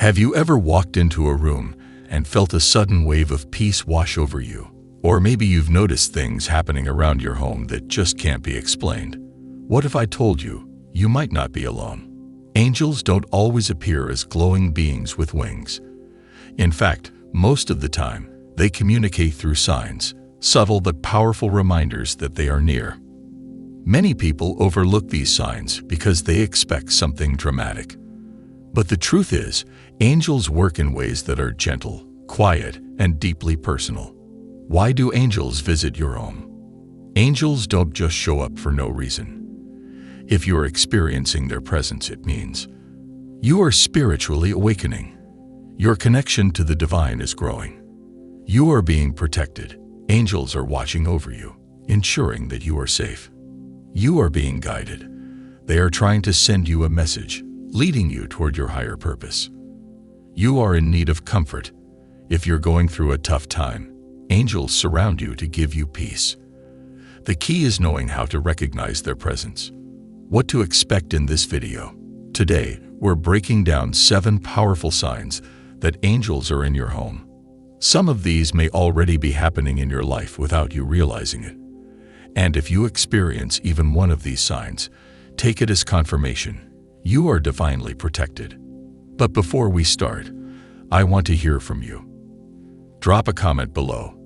Have you ever walked into a room and felt a sudden wave of peace wash over you? Or maybe you've noticed things happening around your home that just can't be explained. What if I told you, you might not be alone? Angels don't always appear as glowing beings with wings. In fact, most of the time, they communicate through signs, subtle but powerful reminders that they are near. Many people overlook these signs because they expect something dramatic. But the truth is, angels work in ways that are gentle, quiet, and deeply personal. Why do angels visit your home? Angels don't just show up for no reason. If you are experiencing their presence, it means you are spiritually awakening. Your connection to the divine is growing. You are being protected. Angels are watching over you, ensuring that you are safe. You are being guided. They are trying to send you a message, leading you toward your higher purpose. You are in need of comfort. If you're going through a tough time, angels surround you to give you peace. The key is knowing how to recognize their presence. What to expect in this video. Today, we're breaking down 7 powerful signs that angels are in your home. Some of these may already be happening in your life without you realizing it. And if you experience even one of these signs, take it as confirmation. You are divinely protected. But before we start, I want to hear from you. Drop a comment below.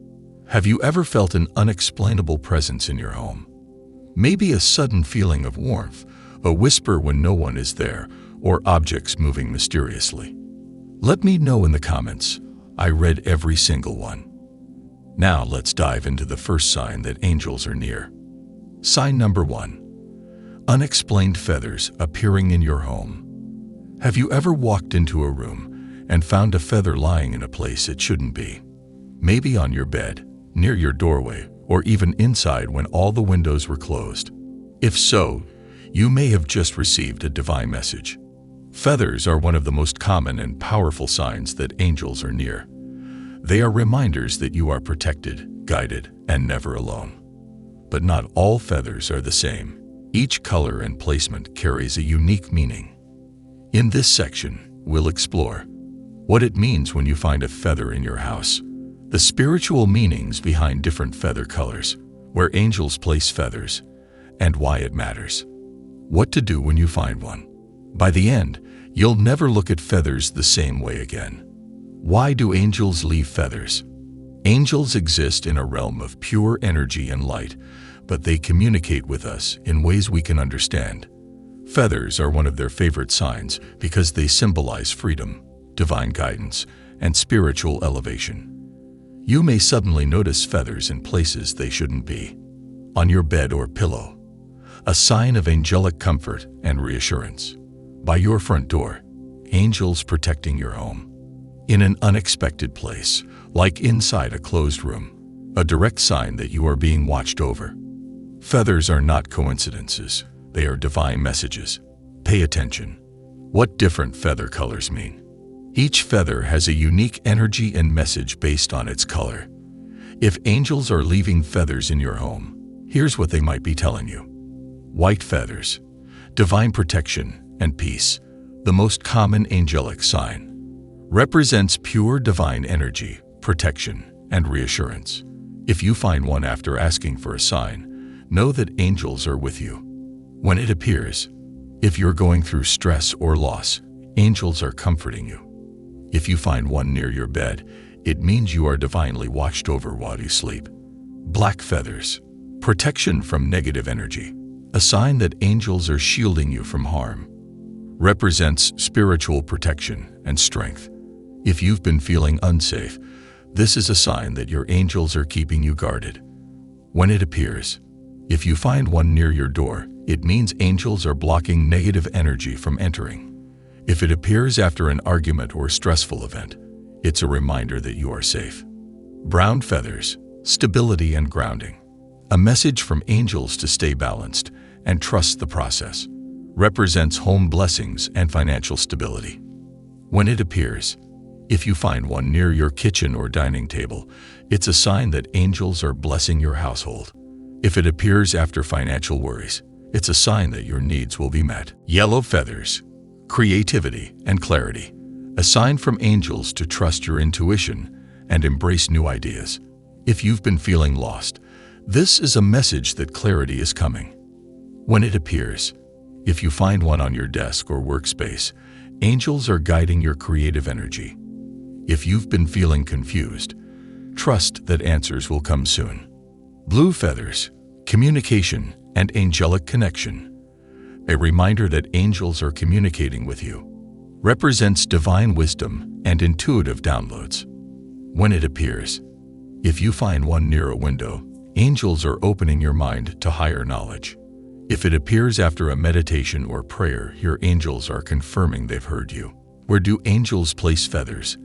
Have you ever felt an unexplainable presence in your home? Maybe a sudden feeling of warmth, a whisper when no one is there, or objects moving mysteriously. Let me know in the comments. I read every single one. Now let's dive into the first sign that angels are near. Sign number 1. Unexplained feathers appearing in your home. Have you ever walked into a room and found a feather lying in a place it shouldn't be? Maybe on your bed, near your doorway, or even inside when all the windows were closed. If so, you may have just received a divine message. Feathers are one of the most common and powerful signs that angels are near. They are reminders that you are protected, guided, and never alone. But not all feathers are the same. Each color and placement carries a unique meaning. In this section, we'll explore what it means when you find a feather in your house, the spiritual meanings behind different feather colors, where angels place feathers, and why it matters. What to do when you find one. By the end, you'll never look at feathers the same way again. Why do angels leave feathers? Angels exist in a realm of pure energy and light, but they communicate with us in ways we can understand. Feathers are one of their favorite signs because they symbolize freedom, divine guidance, and spiritual elevation. You may suddenly notice feathers in places they shouldn't be. On your bed or pillow. A sign of angelic comfort and reassurance. By your front door. Angels protecting your home. In an unexpected place, like inside a closed room. A direct sign that you are being watched over. Feathers are not coincidences. They are divine messages. Pay attention. What different feather colors mean. Each feather has a unique energy and message based on its color. If angels are leaving feathers in your home, here's what they might be telling you. White feathers. Divine protection and peace. The most common angelic sign. Represents pure divine energy, protection, and reassurance. If you find one after asking for a sign, know that angels are with you. When it appears, if you're going through stress or loss, angels are comforting you. If you find one near your bed, it means you are divinely watched over while you sleep. Black feathers. Protection from negative energy. A sign that angels are shielding you from harm. Represents spiritual protection and strength. If you've been feeling unsafe, this is a sign that your angels are keeping you guarded. When it appears, if you find one near your door, it means angels are blocking negative energy from entering. If it appears after an argument or stressful event, it's a reminder that you are safe. Brown feathers, stability and grounding. A message from angels to stay balanced and trust the process. Represents home blessings and financial stability. When it appears, if you find one near your kitchen or dining table, it's a sign that angels are blessing your household. If it appears after financial worries, it's a sign that your needs will be met. Yellow feathers. Creativity and clarity. a sign from angels to trust your intuition and embrace new ideas. If you've been feeling lost, this is a message that clarity is coming. When it appears, if you find one on your desk or workspace, angels are guiding your creative energy. If you've been feeling confused, trust that answers will come soon. Blue feathers, communication and angelic connection. A reminder that angels are communicating with you. Represents divine wisdom and intuitive downloads. When it appears, if you find one near a window, angels are opening your mind to higher knowledge. If it appears after a meditation or prayer, your angels are confirming they've heard you. Where do angels place feathers,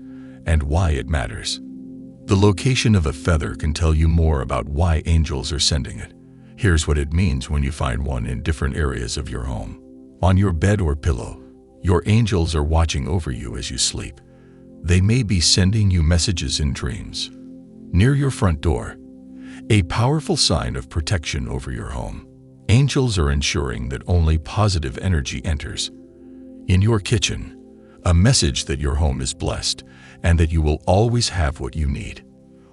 and why it matters? The location of a feather can tell you more about why angels are sending it. Here's what it means when you find one in different areas of your home. On your bed or pillow, your angels are watching over you as you sleep. They may be sending you messages in dreams. Near your front door, a powerful sign of protection over your home. Angels are ensuring that only positive energy enters. In your kitchen, a message that your home is blessed and that you will always have what you need.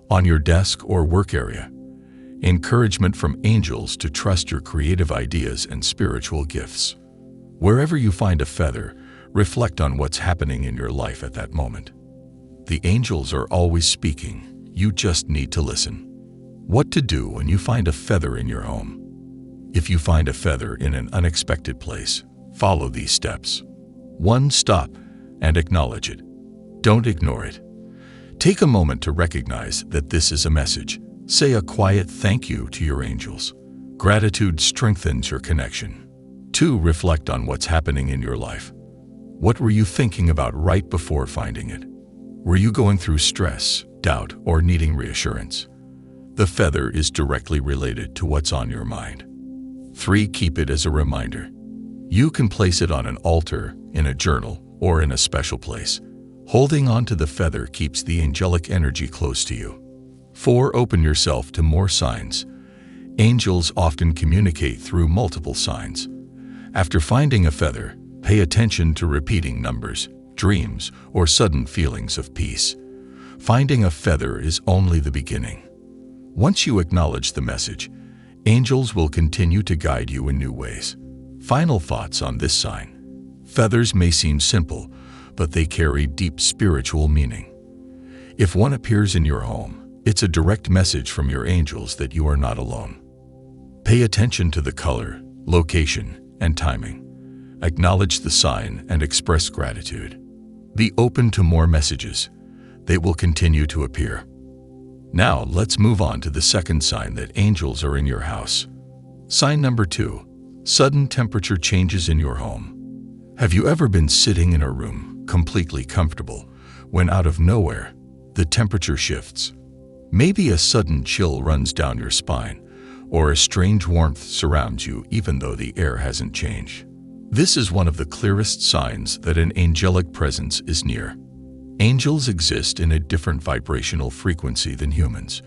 On your desk or work area, encouragement from angels to trust your creative ideas and spiritual gifts. Wherever you find a feather, reflect on what's happening in your life at that moment. The angels are always speaking. You just need to listen. What to do when you find a feather in your home? If you find a feather in an unexpected place, follow these steps. 1. Stop and acknowledge it. Don't ignore it. Take a moment to recognize that this is a message. Say a quiet thank you to your angels. Gratitude strengthens your connection. 2. Reflect on what's happening in your life. What were you thinking about right before finding it? Were you going through stress, doubt, or needing reassurance? The feather is directly related to what's on your mind. 3. Keep it as a reminder. You can place it on an altar, in a journal, or in a special place. Holding on to the feather keeps the angelic energy close to you. 4. Open yourself to more signs. Angels often communicate through multiple signs. After finding a feather, pay attention to repeating numbers, dreams, or sudden feelings of peace. Finding a feather is only the beginning. Once you acknowledge the message, angels will continue to guide you in new ways. Final thoughts on this sign. Feathers may seem simple, but they carry deep spiritual meaning. If one appears in your home, it's a direct message from your angels that you are not alone. Pay attention to the color, location, and timing. Acknowledge the sign and express gratitude. Be open to more messages. They will continue to appear. Now, let's move on to the second sign that angels are in your house. Sign number 2. Sudden temperature changes in your home. Have you ever been sitting in a room, completely comfortable, when out of nowhere, the temperature shifts? Maybe a sudden chill runs down your spine, or a strange warmth surrounds you even though the air hasn't changed. This is one of the clearest signs that an angelic presence is near. Angels exist in a different vibrational frequency than humans.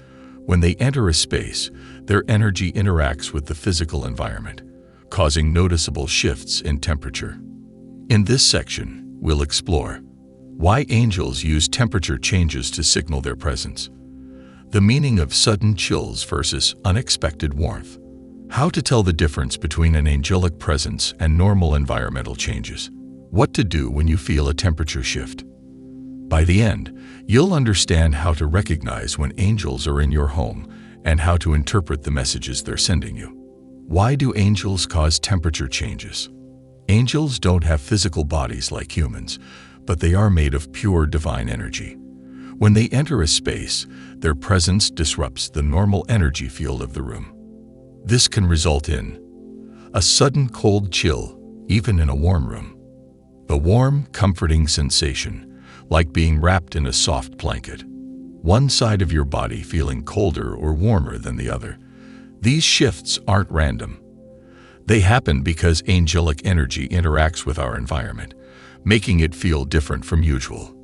When they enter a space, their energy interacts with the physical environment, causing noticeable shifts in temperature. In this section, we'll explore why angels use temperature changes to signal their presence, the meaning of sudden chills versus unexpected warmth, how to tell the difference between an angelic presence and normal environmental changes, what to do when you feel a temperature shift. By the end, you'll understand how to recognize when angels are in your home and how to interpret the messages they're sending you. Why do angels cause temperature changes? Angels don't have physical bodies like humans, but they are made of pure divine energy. When they enter a space, their presence disrupts the normal energy field of the room. This can result in a sudden cold chill, even in a warm room. A warm, comforting sensation, like being wrapped in a soft blanket. One side of your body feeling colder or warmer than the other. These shifts aren't random. They happen because angelic energy interacts with our environment, making it feel different from usual.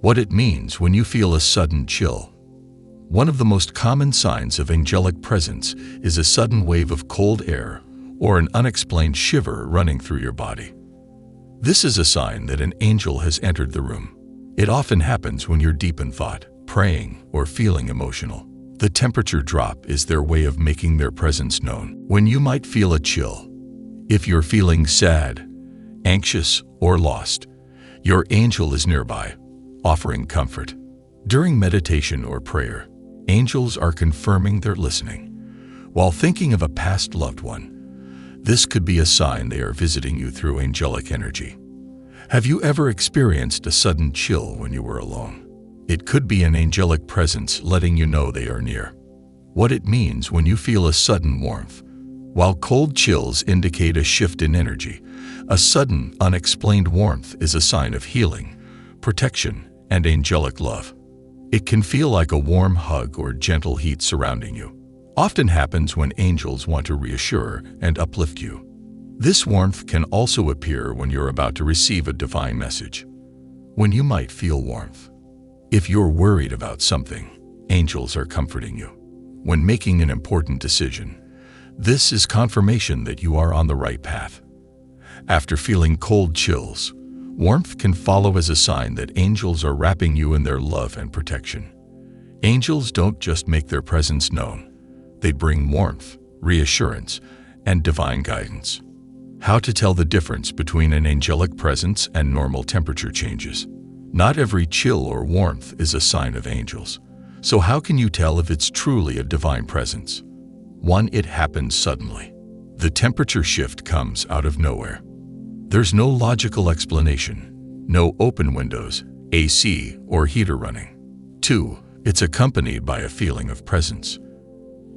What it means when you feel a sudden chill. One of the most common signs of angelic presence is a sudden wave of cold air or an unexplained shiver running through your body. This is a sign that an angel has entered the room. It often happens when you're deep in thought, praying, or feeling emotional. The temperature drop is their way of making their presence known. When you might feel a chill, if you're feeling sad, anxious, or lost, your angel is nearby, offering comfort. During meditation or prayer, angels are confirming they're listening. While thinking of a past loved one, this could be a sign they are visiting you through angelic energy. Have you ever experienced a sudden chill when you were alone? It could be an angelic presence letting you know they are near. What it means when you feel a sudden warmth. While cold chills indicate a shift in energy, a sudden, unexplained warmth is a sign of healing, protection, and angelic love. It can feel like a warm hug or gentle heat surrounding you. Often happens when angels want to reassure and uplift you. This warmth can also appear when you're about to receive a divine message. When you might feel warmth. If you're worried about something, angels are comforting you. When making an important decision, this is confirmation that you are on the right path. After feeling cold chills, warmth can follow as a sign that angels are wrapping you in their love and protection. Angels don't just make their presence known. They bring warmth, reassurance, and divine guidance. How to tell the difference between an angelic presence and normal temperature changes. Not every chill or warmth is a sign of angels. So how can you tell if it's truly a divine presence? 1. It happens suddenly. The temperature shift comes out of nowhere. There's no logical explanation, no open windows, AC, or heater running. 2. It's accompanied by a feeling of presence.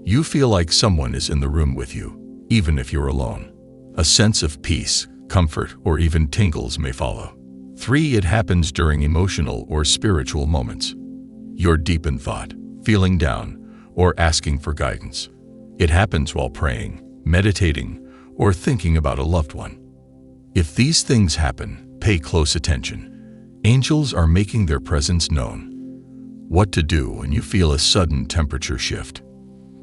You feel like someone is in the room with you, even if you're alone. A sense of peace, comfort, or even tingles may follow. 3. It happens during emotional or spiritual moments. You're deep in thought, feeling down, or asking for guidance. It happens while praying, meditating, or thinking about a loved one. If these things happen, pay close attention. Angels are making their presence known. What to do when you feel a sudden temperature shift.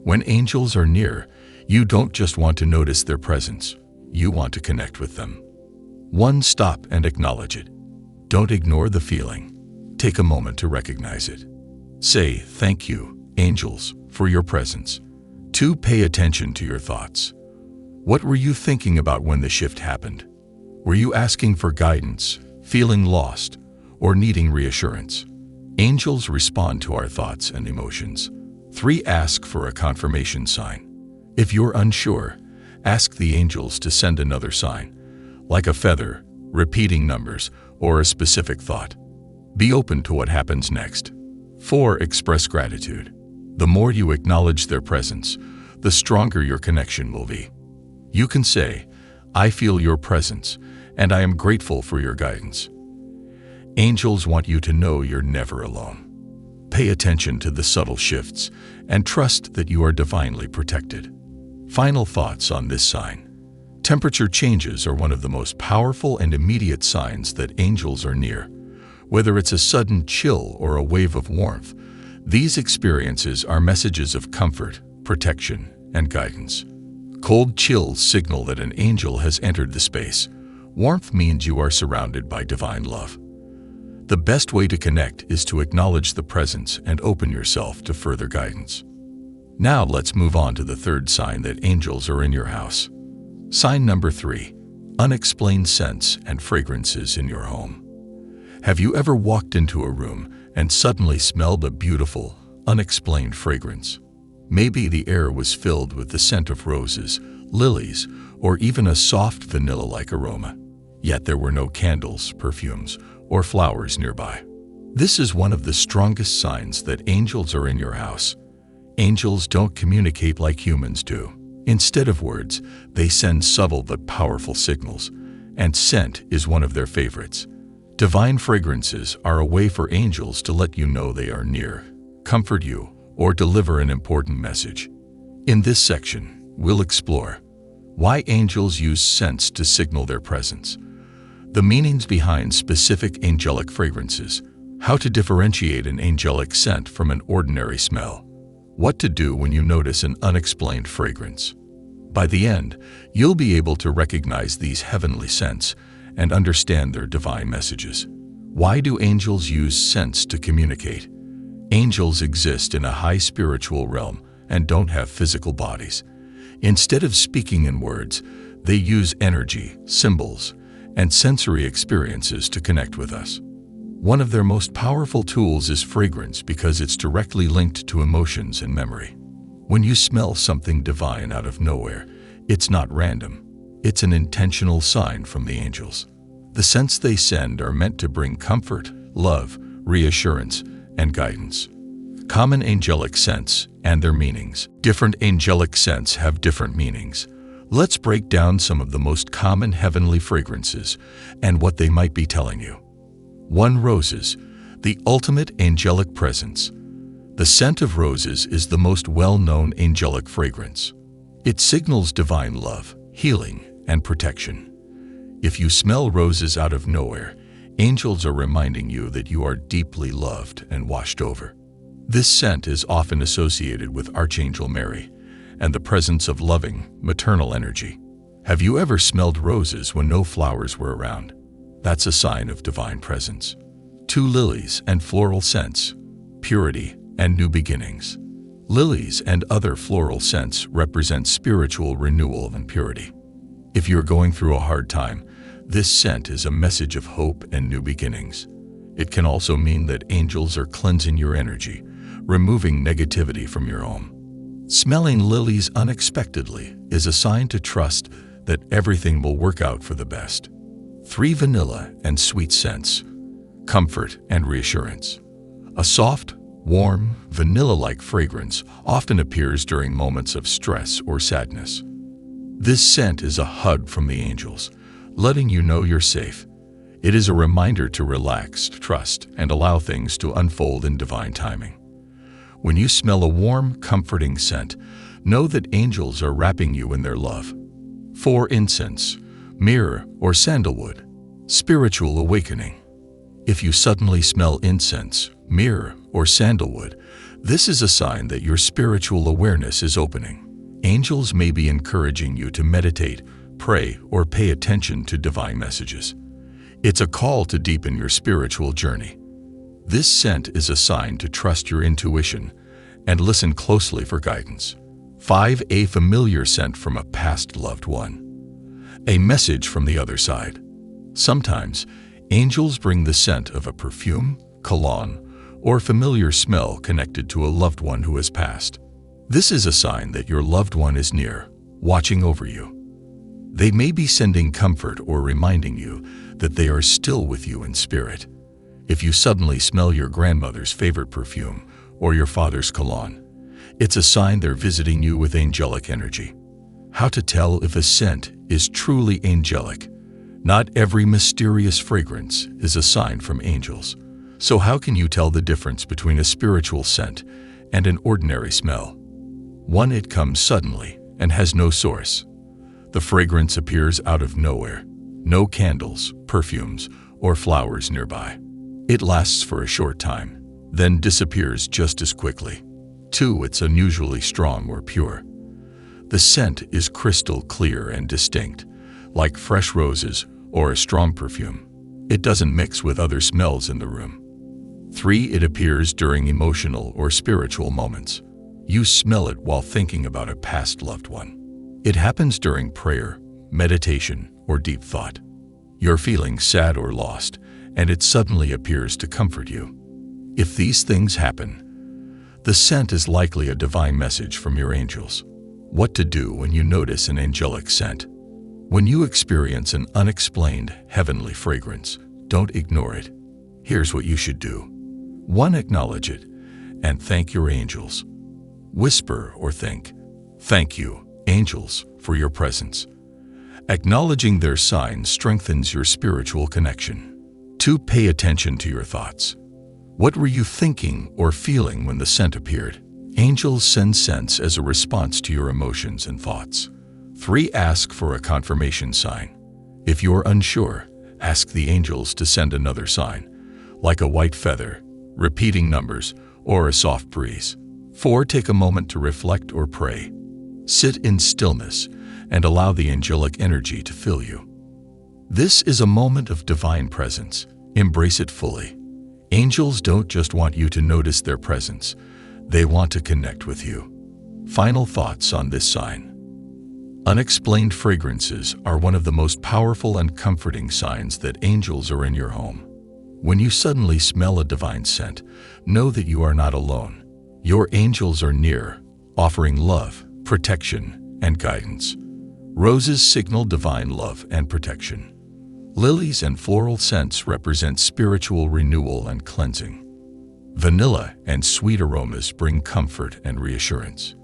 When angels are near, you don't just want to notice their presence, you want to connect with them. 1. Stop and acknowledge it. Don't ignore the feeling. Take a moment to recognize it. Say, "Thank you, angels, for your presence." 2. Pay attention to your thoughts. What were you thinking about when the shift happened? Were you asking for guidance, feeling lost, or needing reassurance? Angels respond to our thoughts and emotions. 3. Ask for a confirmation sign. If you're unsure, ask the angels to send another sign, like a feather, repeating numbers, or a specific thought. Be open to what happens next. 4. Express gratitude. The more you acknowledge their presence, the stronger your connection will be. You can say, "I feel your presence, and I am grateful for your guidance." Angels want you to know you're never alone. Pay attention to the subtle shifts and trust that you are divinely protected. Final thoughts on this sign. Temperature changes are one of the most powerful and immediate signs that angels are near. Whether it's a sudden chill or a wave of warmth, these experiences are messages of comfort, protection, and guidance. Cold chills signal that an angel has entered the space. Warmth means you are surrounded by divine love. The best way to connect is to acknowledge the presence and open yourself to further guidance. Now let's move on to the third sign that angels are in your house. Sign number 3, unexplained scents and fragrances in your home. Have you ever walked into a room and suddenly smelled a beautiful, unexplained fragrance? Maybe the air was filled with the scent of roses, lilies, or even a soft vanilla-like aroma. Yet there were no candles, perfumes, or flowers nearby. This is one of the strongest signs that angels are in your house. Angels don't communicate like humans do. Instead of words, they send subtle but powerful signals, and scent is one of their favorites. Divine fragrances are a way for angels to let you know they are near, comfort you, or deliver an important message. In this section, we'll explore why angels use scents to signal their presence, the meanings behind specific angelic fragrances, how to differentiate an angelic scent from an ordinary smell, what to do when you notice an unexplained fragrance. By the end, you'll be able to recognize these heavenly scents and understand their divine messages. Why do angels use scents to communicate? Angels exist in a high spiritual realm and don't have physical bodies. Instead of speaking in words, they use energy, symbols, and sensory experiences to connect with us. One of their most powerful tools is fragrance because it's directly linked to emotions and memory. When you smell something divine out of nowhere, it's not random. It's an intentional sign from the angels. The scents they send are meant to bring comfort, love, reassurance, and guidance. Common angelic scents and their meanings. Different angelic scents have different meanings. Let's break down some of the most common heavenly fragrances and what they might be telling you. 1. Roses, the ultimate angelic presence. The scent of roses is the most well-known angelic fragrance. It signals divine love, healing, and protection. If you smell roses out of nowhere, angels are reminding you that you are deeply loved and washed over. This scent is often associated with Archangel Mary and the presence of loving, maternal energy. Have you ever smelled roses when no flowers were around? That's a sign of divine presence. 2. Lilies and floral scents, purity and new beginnings. Lilies and other floral scents represent spiritual renewal and purity. If you're going through a hard time, this scent is a message of hope and new beginnings. It can also mean that angels are cleansing your energy, removing negativity from your home. Smelling lilies unexpectedly is a sign to trust that everything will work out for the best. 3. Vanilla and sweet scents, comfort and reassurance. A soft, warm, vanilla-like fragrance often appears during moments of stress or sadness. This scent is a hug from the angels, letting you know you're safe. It is a reminder to relax, trust, and allow things to unfold in divine timing. When you smell a warm, comforting scent, know that angels are wrapping you in their love. 4. Incense, myrrh, or sandalwood, spiritual awakening. If you suddenly smell incense, myrrh, or sandalwood, this is a sign that your spiritual awareness is opening. Angels may be encouraging you to meditate, pray, or pay attention to divine messages. It's a call to deepen your spiritual journey. This scent is a sign to trust your intuition and listen closely for guidance. 5. A familiar scent from a past loved one. A message from the other side. Sometimes, angels bring the scent of a perfume, cologne, or familiar smell connected to a loved one who has passed. This is a sign that your loved one is near, watching over you. They may be sending comfort or reminding you that they are still with you in spirit. If you suddenly smell your grandmother's favorite perfume or your father's cologne, it's a sign they're visiting you with angelic energy. How to tell if a scent is truly angelic? Not every mysterious fragrance is a sign from angels. So how can you tell the difference between a spiritual scent and an ordinary smell? 1. It comes suddenly and has no source. The fragrance appears out of nowhere. No candles, perfumes, or flowers nearby. It lasts for a short time, then disappears just as quickly. 2. It's unusually strong or pure. The scent is crystal clear and distinct, like fresh roses or a strong perfume. It doesn't mix with other smells in the room. 3. It appears during emotional or spiritual moments. You smell it while thinking about a past loved one. It happens during prayer, meditation, or deep thought. You're feeling sad or lost, and it suddenly appears to comfort you. If these things happen, the scent is likely a divine message from your angels. What to do when you notice an angelic scent? When you experience an unexplained heavenly fragrance, don't ignore it. Here's what you should do. 1. Acknowledge it and thank your angels. Whisper or think, "Thank you, angels, for your presence." Acknowledging their sign strengthens your spiritual connection. 2. Pay attention to your thoughts. What were you thinking or feeling when the scent appeared? Angels send scents as a response to your emotions and thoughts. 3. Ask for a confirmation sign. If you're unsure, ask the angels to send another sign, like a white feather, repeating numbers, or a soft breeze. 4. Take a moment to reflect or pray. Sit in stillness and allow the angelic energy to fill you. This is a moment of divine presence, Embrace it fully. Angels don't just want you to notice their presence, they want to connect with you. Final thoughts on this sign. Unexplained fragrances are one of the most powerful and comforting signs that angels are in your home. When you suddenly smell a divine scent, know that you are not alone. Your angels are near, offering love, protection, and guidance. Roses signal divine love and protection. Lilies and floral scents represent spiritual renewal and cleansing. Vanilla and sweet aromas bring comfort and reassurance.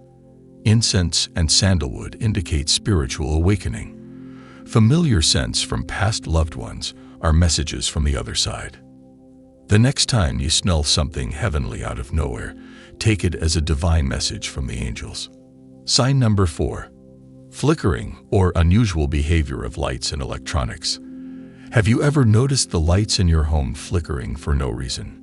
Incense and sandalwood indicate spiritual awakening. Familiar scents from past loved ones are messages from the other side. The next time you smell something heavenly out of nowhere, take it as a divine message from the angels. Sign number 4. Flickering or unusual behavior of lights and electronics. Have you ever noticed the lights in your home flickering for no reason?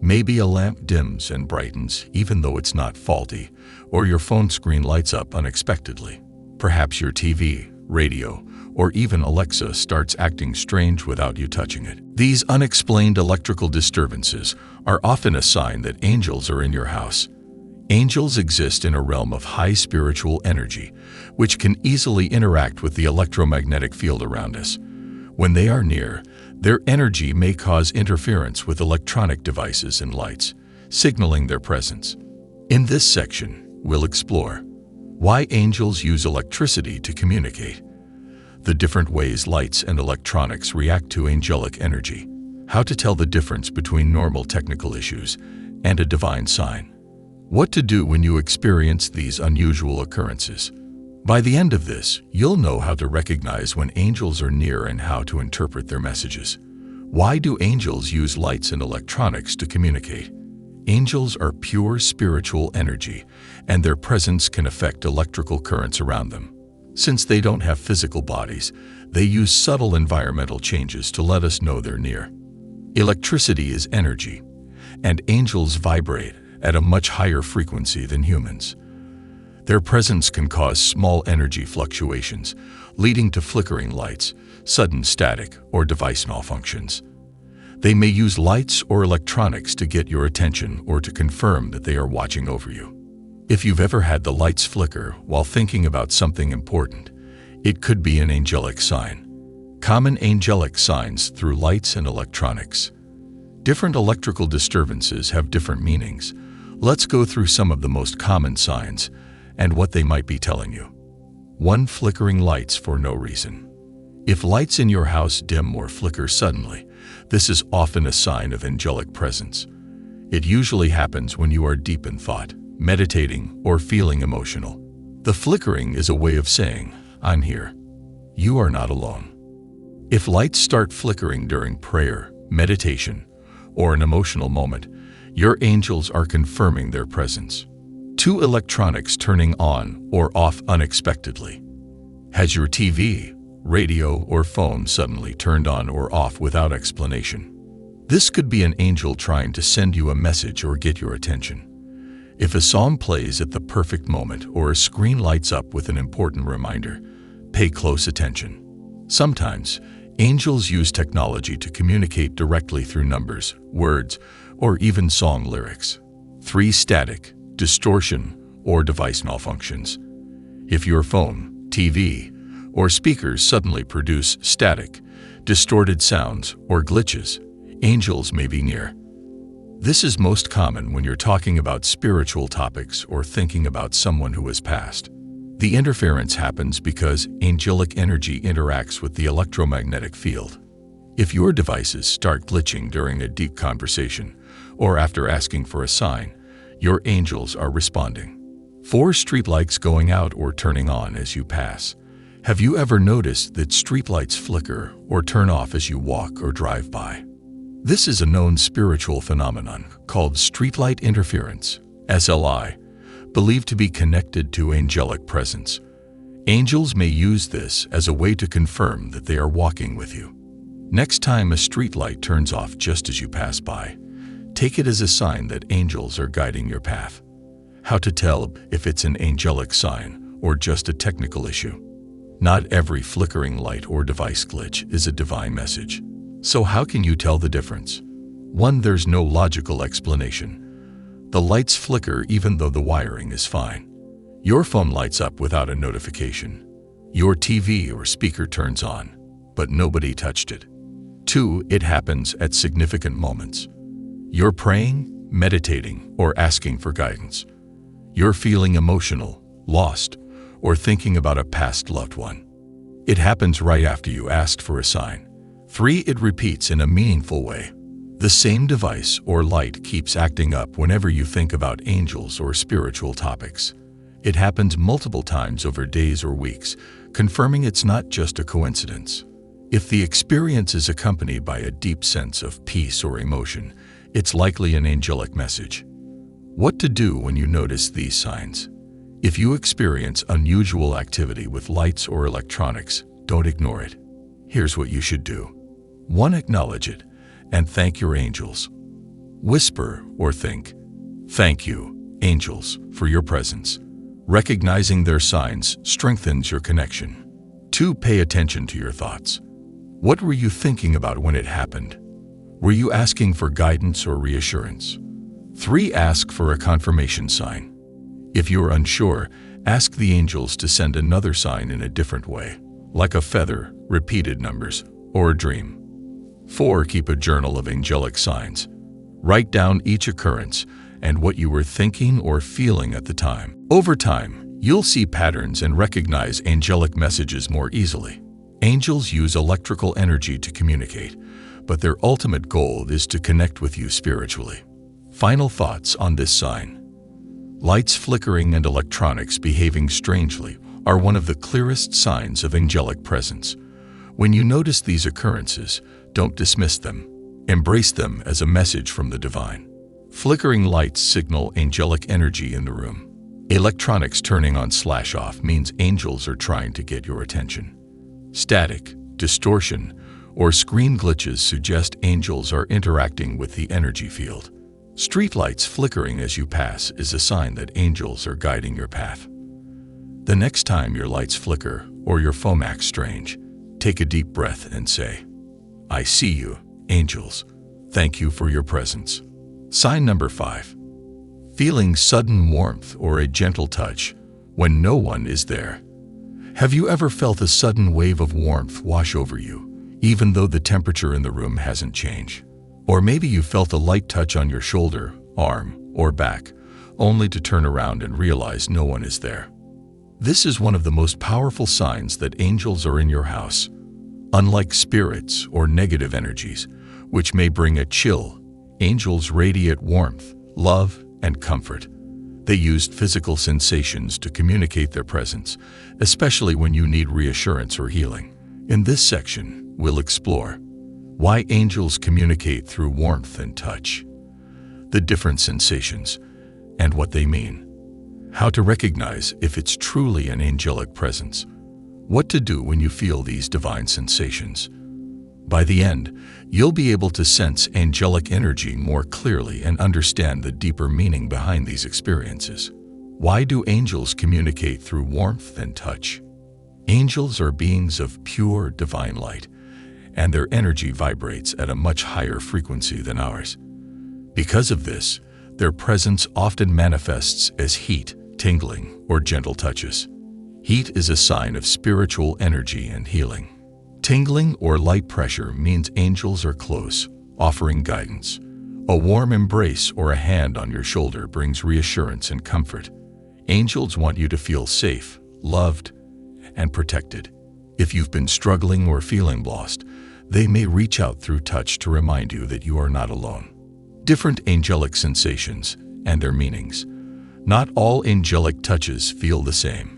Maybe a lamp dims and brightens even though it's not faulty, or your phone screen lights up unexpectedly. Perhaps your TV, radio, or even Alexa starts acting strange without you touching it. These unexplained electrical disturbances are often a sign that angels are in your house. Angels exist in a realm of high spiritual energy, which can easily interact with the electromagnetic field around us. When they are near, their energy may cause interference with electronic devices and lights, signaling their presence. In this section, we'll explore why angels use electricity to communicate, the different ways lights and electronics react to angelic energy, how to tell the difference between normal technical issues and a divine sign, what to do when you experience these unusual occurrences. By the end of this, you'll know how to recognize when angels are near and how to interpret their messages. Why do angels use lights and electronics to communicate? Angels are pure spiritual energy, and their presence can affect electrical currents around them. Since they don't have physical bodies, they use subtle environmental changes to let us know they're near. Electricity is energy, and angels vibrate at a much higher frequency than humans. Their presence can cause small energy fluctuations, leading to flickering lights, sudden static, or device malfunctions. They may use lights or electronics to get your attention or to confirm that they are watching over you. If you've ever had the lights flicker while thinking about something important, it could be an angelic sign. Common angelic signs through lights and electronics. Different electrical disturbances have different meanings. Let's go through some of the most common signs and what they might be telling you. 1. Flickering lights for no reason. If lights in your house dim or flicker suddenly, this is often a sign of angelic presence. It usually happens when you are deep in thought, meditating, or feeling emotional. The flickering is a way of saying, "I'm here. You are not alone." If lights start flickering during prayer, meditation, or an emotional moment, your angels are confirming their presence. 2. Electronics turning on or off unexpectedly. Has your TV, radio, or phone suddenly turned on or off without explanation? This could be an angel trying to send you a message or get your attention. If a song plays at the perfect moment or a screen lights up with an important reminder, pay close attention. Sometimes, angels use technology to communicate directly through numbers, words, or even song lyrics. 3. Static, distortion, or device malfunctions. If your phone, TV, or speakers suddenly produce static, distorted sounds, or glitches, angels may be near. This is most common when you're talking about spiritual topics or thinking about someone who has passed. The interference happens because angelic energy interacts with the electromagnetic field. If your devices start glitching during a deep conversation or after asking for a sign, your angels are responding. 4. Streetlights going out or turning on as you pass. Have you ever noticed that streetlights flicker or turn off as you walk or drive by? This is a known spiritual phenomenon called streetlight interference, SLI, believed to be connected to angelic presence. Angels may use this as a way to confirm that they are walking with you. Next time a streetlight turns off just as you pass by, take it as a sign that angels are guiding your path. How to tell if it's an angelic sign or just a technical issue. Not every flickering light or device glitch is a divine message. So how can you tell the difference? 1. There's no logical explanation. The lights flicker even though the wiring is fine. Your phone lights up without a notification. Your TV or speaker turns on, but nobody touched it. 2. It happens at significant moments. You're praying, meditating, or asking for guidance. You're feeling emotional, lost, or thinking about a past loved one. It happens right after you asked for a sign. 3. It repeats in a meaningful way. The same device or light keeps acting up whenever you think about angels or spiritual topics. It happens multiple times over days or weeks, confirming it's not just a coincidence. If the experience is accompanied by a deep sense of peace or emotion, it's likely an angelic message. What to do when you notice these signs? If you experience unusual activity with lights or electronics, don't ignore it. Here's what you should do. 1. Acknowledge it and thank your angels. Whisper or think, "Thank you, angels, for your presence." Recognizing their signs strengthens your connection. 2. Pay attention to your thoughts. What were you thinking about when it happened? Were you asking for guidance or reassurance? 3. Ask for a confirmation sign. If you are unsure, ask the angels to send another sign in a different way, like a feather, repeated numbers, or a dream. 4. Keep a journal of angelic signs. Write down each occurrence and what you were thinking or feeling at the time. Over time, you'll see patterns and recognize angelic messages more easily. Angels use electrical energy to communicate, but their ultimate goal is to connect with you spiritually. Final thoughts on this sign. Lights flickering and electronics behaving strangely are one of the clearest signs of angelic presence. When you notice these occurrences, don't dismiss them. Embrace them as a message from the divine. Flickering lights signal angelic energy in the room. Electronics turning on/off means angels are trying to get your attention. Static, distortion, or screen glitches suggest angels are interacting with the energy field. Streetlights flickering as you pass is a sign that angels are guiding your path. The next time your lights flicker or your phone acts strange, take a deep breath and say, "I see you, angels. Thank you for your presence." Sign number 5. Feeling sudden warmth or a gentle touch when no one is there. Have you ever felt a sudden wave of warmth wash over you, even though the temperature in the room hasn't changed? Or maybe you felt a light touch on your shoulder, arm, or back, only to turn around and realize no one is there. This is one of the most powerful signs that angels are in your house. Unlike spirits or negative energies, which may bring a chill, angels radiate warmth, love, and comfort. They used physical sensations to communicate their presence, especially when you need reassurance or healing. In this section, we'll explore why angels communicate through warmth and touch, the different sensations, and what they mean, how to recognize if it's truly an angelic presence, what to do when you feel these divine sensations. By the end, you'll be able to sense angelic energy more clearly and understand the deeper meaning behind these experiences. Why do angels communicate through warmth and touch? Angels are beings of pure divine light, and their energy vibrates at a much higher frequency than ours. Because of this, their presence often manifests as heat, tingling, or gentle touches. Heat is a sign of spiritual energy and healing. Tingling or light pressure means angels are close, offering guidance. A warm embrace or a hand on your shoulder brings reassurance and comfort. Angels want you to feel safe, loved, and protected. If you've been struggling or feeling lost, they may reach out through touch to remind you that you are not alone. Different angelic sensations and their meanings. Not all angelic touches feel the same.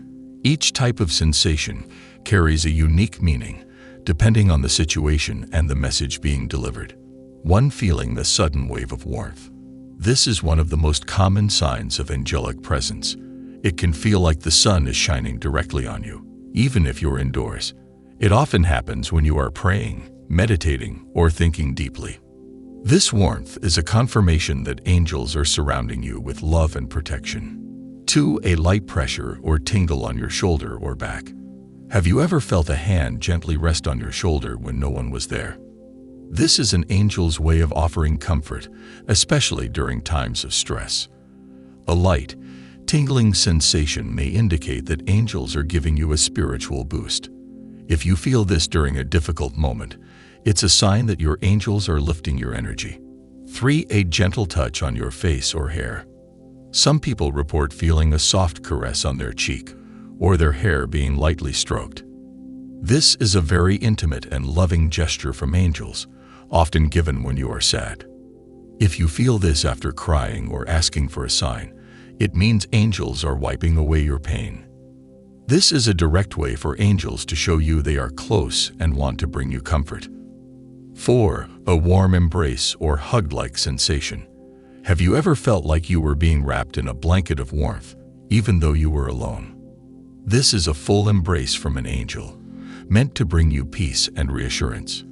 Each type of sensation carries a unique meaning, depending on the situation and the message being delivered. 1. Feeling the sudden wave of warmth. This is one of the most common signs of angelic presence. It can feel like the sun is shining directly on you, even if you're indoors. It often happens when you are praying, meditating, or thinking deeply. This warmth is a confirmation that angels are surrounding you with love and protection. 2. A light pressure or tingle on your shoulder or back. Have you ever felt a hand gently rest on your shoulder when no one was there? This is an angel's way of offering comfort, especially during times of stress. A light, tingling sensation may indicate that angels are giving you a spiritual boost. If you feel this during a difficult moment, it's a sign that your angels are lifting your energy. 3. A gentle touch on your face or hair. Some people report feeling a soft caress on their cheek or their hair being lightly stroked. This is a very intimate and loving gesture from angels, often given when you are sad. If you feel this after crying or asking for a sign, it means angels are wiping away your pain. This is a direct way for angels to show you they are close and want to bring you comfort. 4. A warm embrace or hug-like sensation. Have you ever felt like you were being wrapped in a blanket of warmth, even though you were alone? This is a full embrace from an angel, meant to bring you peace and reassurance.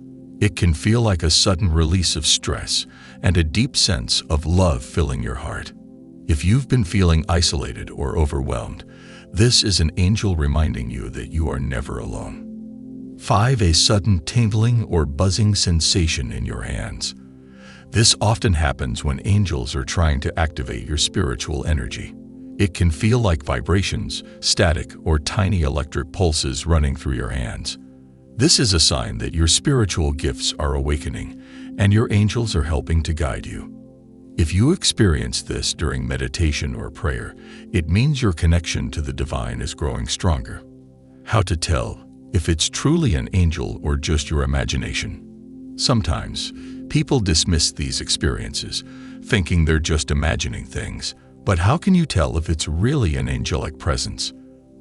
It can feel like a sudden release of stress and a deep sense of love filling your heart. If you've been feeling isolated or overwhelmed, this is an angel reminding you that you are never alone. 5. A sudden tingling or buzzing sensation in your hands. This often happens when angels are trying to activate your spiritual energy. It can feel like vibrations, static, or tiny electric pulses running through your hands. This is a sign that your spiritual gifts are awakening and your angels are helping to guide you. If you experience this during meditation or prayer, it means your connection to the divine is growing stronger. How to tell if it's truly an angel or just your imagination? Sometimes, people dismiss these experiences, thinking they're just imagining things. But how can you tell if it's really an angelic presence?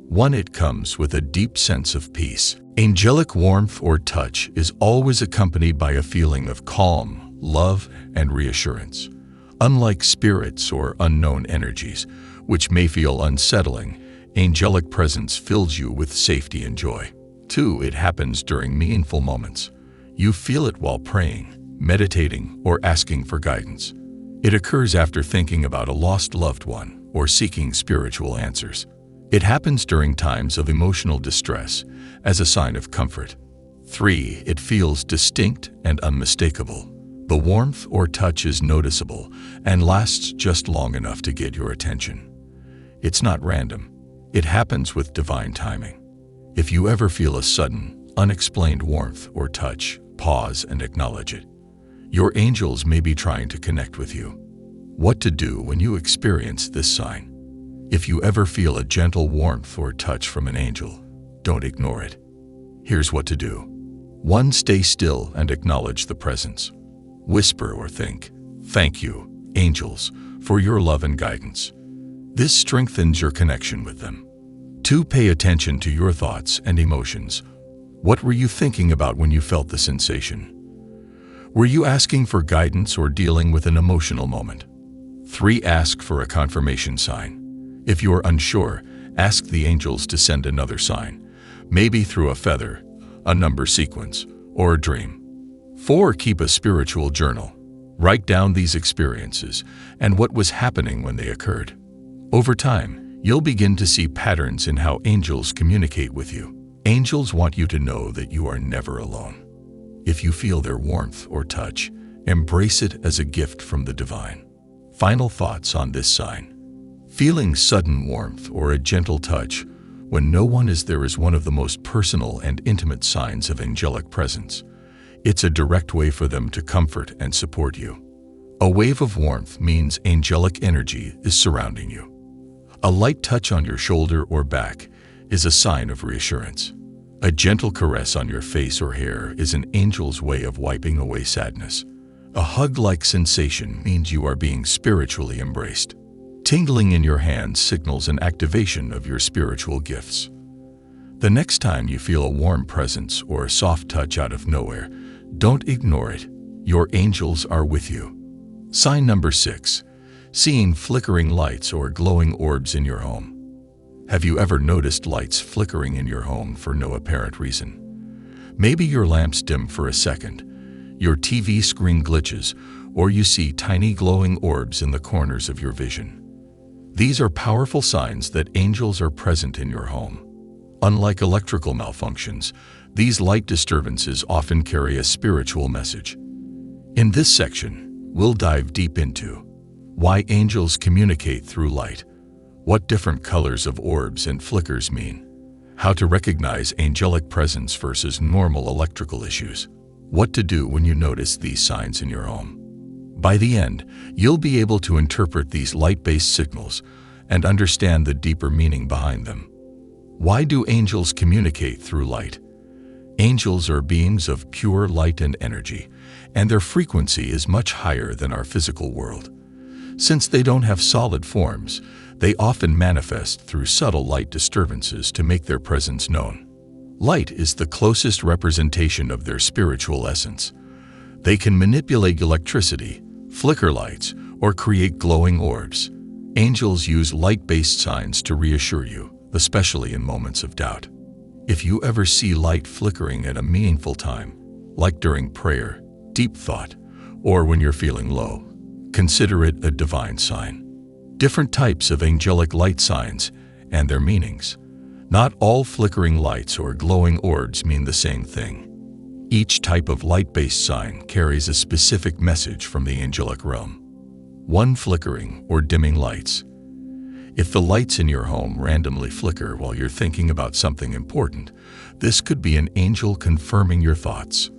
1. It comes with a deep sense of peace. Angelic warmth or touch is always accompanied by a feeling of calm, love, and reassurance. Unlike spirits or unknown energies, which may feel unsettling, angelic presence fills you with safety and joy. 2. It happens during meaningful moments. You feel it while praying, meditating, or asking for guidance. It occurs after thinking about a lost loved one or seeking spiritual answers. It happens during times of emotional distress as a sign of comfort. 3. It feels distinct and unmistakable. The warmth or touch is noticeable and lasts just long enough to get your attention. It's not random. It happens with divine timing. If you ever feel a sudden, unexplained warmth or touch, pause and acknowledge it. Your angels may be trying to connect with you. What to do when you experience this sign? If you ever feel a gentle warmth or touch from an angel, don't ignore it. Here's what to do. 1. Stay still and acknowledge the presence. Whisper or think, "Thank you, angels, for your love and guidance." This strengthens your connection with them. 2. Pay attention to your thoughts and emotions. What were you thinking about when you felt the sensation? Were you asking for guidance or dealing with an emotional moment? 3. Ask for a confirmation sign. If you are unsure, ask the angels to send another sign, maybe through a feather, a number sequence, or a dream. 4. Keep a spiritual journal. Write down these experiences and what was happening when they occurred. Over time, you'll begin to see patterns in how angels communicate with you. Angels want you to know that you are never alone. If you feel their warmth or touch, embrace it as a gift from the divine. Final thoughts on this sign. Feeling sudden warmth or a gentle touch when no one is there is one of the most personal and intimate signs of angelic presence. It's a direct way for them to comfort and support you. A wave of warmth means angelic energy is surrounding you. A light touch on your shoulder or back is a sign of reassurance. A gentle caress on your face or hair is an angel's way of wiping away sadness. A hug-like sensation means you are being spiritually embraced. Tingling in your hands signals an activation of your spiritual gifts. The next time you feel a warm presence or a soft touch out of nowhere, don't ignore it. Your angels are with you. Sign number 6. Seeing flickering lights or glowing orbs in your home. Have you ever noticed lights flickering in your home for no apparent reason? Maybe your lamps dim for a second, your TV screen glitches, or you see tiny glowing orbs in the corners of your vision. These are powerful signs that angels are present in your home. Unlike electrical malfunctions, these light disturbances often carry a spiritual message. In this section, we'll dive deep into why angels communicate through light, what different colors of orbs and flickers mean, how to recognize angelic presence versus normal electrical issues, what to do when you notice these signs in your home. By the end, you'll be able to interpret these light-based signals and understand the deeper meaning behind them. Why do angels communicate through light? Angels are beings of pure light and energy, and their frequency is much higher than our physical world. Since they don't have solid forms, they often manifest through subtle light disturbances to make their presence known. Light is the closest representation of their spiritual essence. They can manipulate electricity, flicker lights, or create glowing orbs. Angels use light-based signs to reassure you, especially in moments of doubt. If you ever see light flickering at a meaningful time, like during prayer, deep thought, or when you're feeling low, consider it a divine sign. Different types of angelic light signs and their meanings. Not all flickering lights or glowing orbs mean the same thing. Each type of light-based sign carries a specific message from the angelic realm. 1. Flickering or dimming lights. If the lights in your home randomly flicker while you're thinking about something important, this could be an angel confirming your thoughts.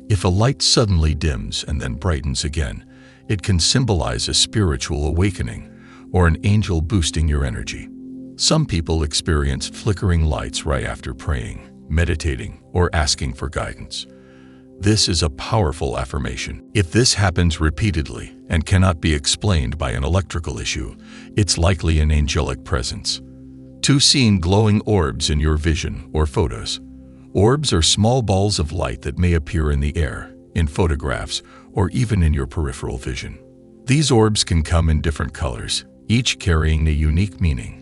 If a light suddenly dims and then brightens again, it can symbolize a spiritual awakening or an angel boosting your energy. Some people experience flickering lights right after praying, meditating, or asking for guidance. This is a powerful affirmation. If this happens repeatedly and cannot be explained by an electrical issue, it's likely an angelic presence. 2. Seeing glowing orbs in your vision or photos. Orbs are small balls of light that may appear in the air, in photographs, or even in your peripheral vision. These orbs can come in different colors, each carrying a unique meaning.